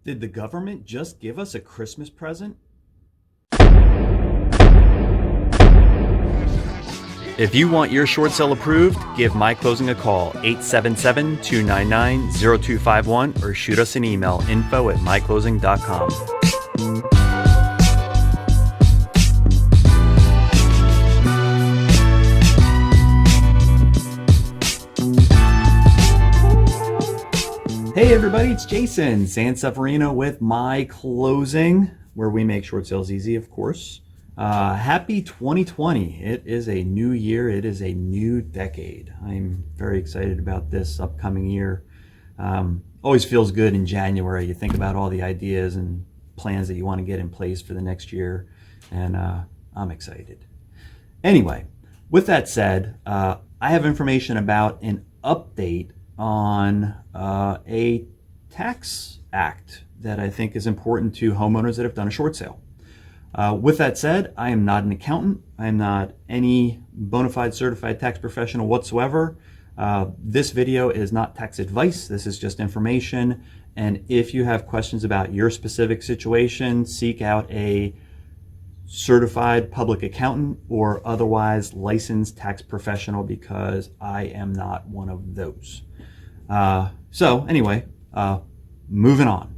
Did the government just give us a Christmas present? If you want your short sale approved, give My Closing a call, 877-299-0251, or shoot us an email, info@myclosing.com. Hey everybody, it's Jason Sanseverino with My Closing, where we make short sales easy, of course. Happy 2020. It is a new year. It is a new decade. I'm very excited about this upcoming year. Always feels good in January. You think about all the ideas and plans that you want to get in place for the next year, and I'm excited. Anyway, with that said, I have information about an update on a tax act that I think is important to homeowners that have done a short sale. With that said, I am not an accountant. I am not any bona fide certified tax professional whatsoever. This video is not tax advice. This is just information. And if you have questions about your specific situation, seek out a certified public accountant or otherwise licensed tax professional, because I am not one of those. So anyway, moving on.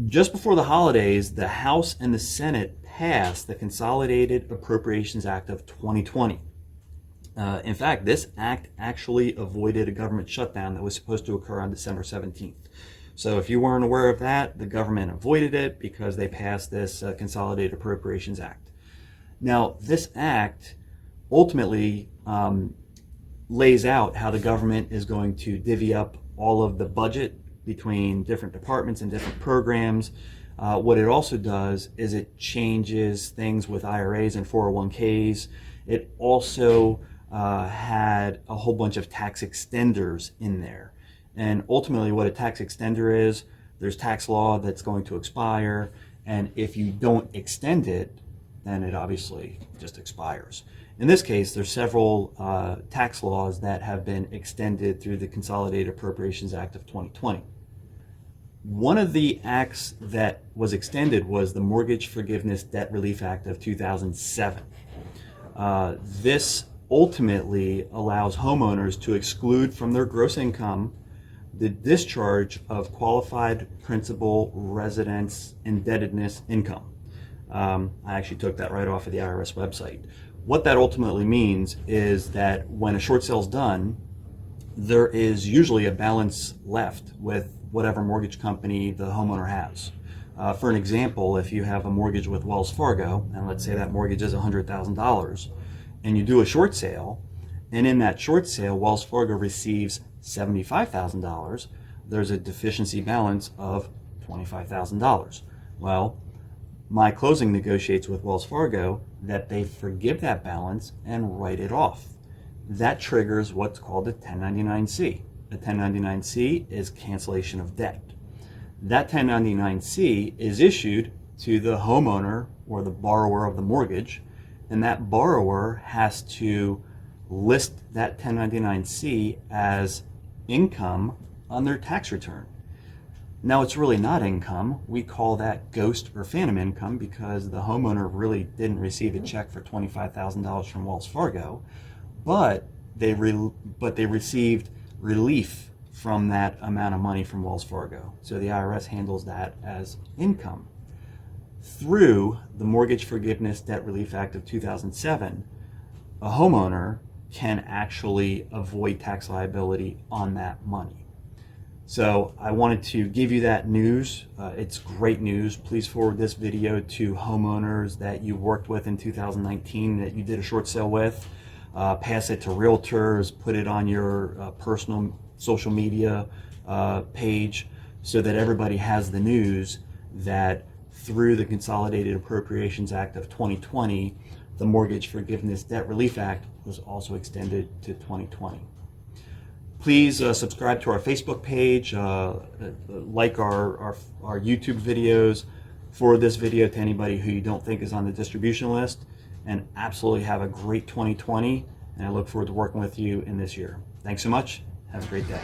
Just before the holidays, the House and the Senate passed the Consolidated Appropriations Act of 2020. In fact, this act actually avoided a government shutdown that was supposed to occur on December 17th. So if you weren't aware of that, the government avoided it because they passed this Consolidated Appropriations Act. Now, this act ultimately lays out how the government is going to divvy up all of the budget between different departments and different programs. What it also does is it changes things with IRAs and 401ks. It also had a whole bunch of tax extenders in there. And ultimately what a tax extender is, there's tax law that's going to expire, and if you don't extend it, then it obviously just expires. In this case, there's several tax laws that have been extended through the Consolidated Appropriations Act of 2020. One of the acts that was extended was the Mortgage Forgiveness Debt Relief Act of 2007. This ultimately allows homeowners to exclude from their gross income the discharge of qualified principal residence indebtedness income. I actually took that right off of the IRS website. What that ultimately means is that when a short sale is done, there is usually a balance left with whatever mortgage company the homeowner has. For an example, if you have a mortgage with Wells Fargo, and let's say that mortgage is $100,000, and you do a short sale, and in that short sale, Wells Fargo receives $75,000, there's a deficiency balance of $25,000. Well, My Closing negotiates with Wells Fargo that they forgive that balance and write it off. That triggers what's called a 1099-C. A 1099-C is cancellation of debt. That 1099-C is issued to the homeowner or the borrower of the mortgage, and that borrower has to list that 1099-C as income on their tax return. Now, it's really not income. We call that ghost or phantom income because the homeowner really didn't receive a check for $25,000 from Wells Fargo, but they received relief from that amount of money from Wells Fargo. So the IRS handles that as income. Through the Mortgage Forgiveness Debt Relief Act of 2007, a homeowner can actually avoid tax liability on that money. So I wanted to give you that news. It's great news. Please forward this video to homeowners that you worked with in 2019 that you did a short sale with. Pass it to realtors, put it on your personal social media page so that everybody has the news that through the Consolidated Appropriations Act of 2020, the Mortgage Forgiveness Debt Relief Act was also extended to 2020. Please subscribe to our Facebook page, like our YouTube videos, forward this video to anybody who you don't think is on the distribution list, and absolutely have a great 2020, and I look forward to working with you in this year. Thanks so much. Have a great day.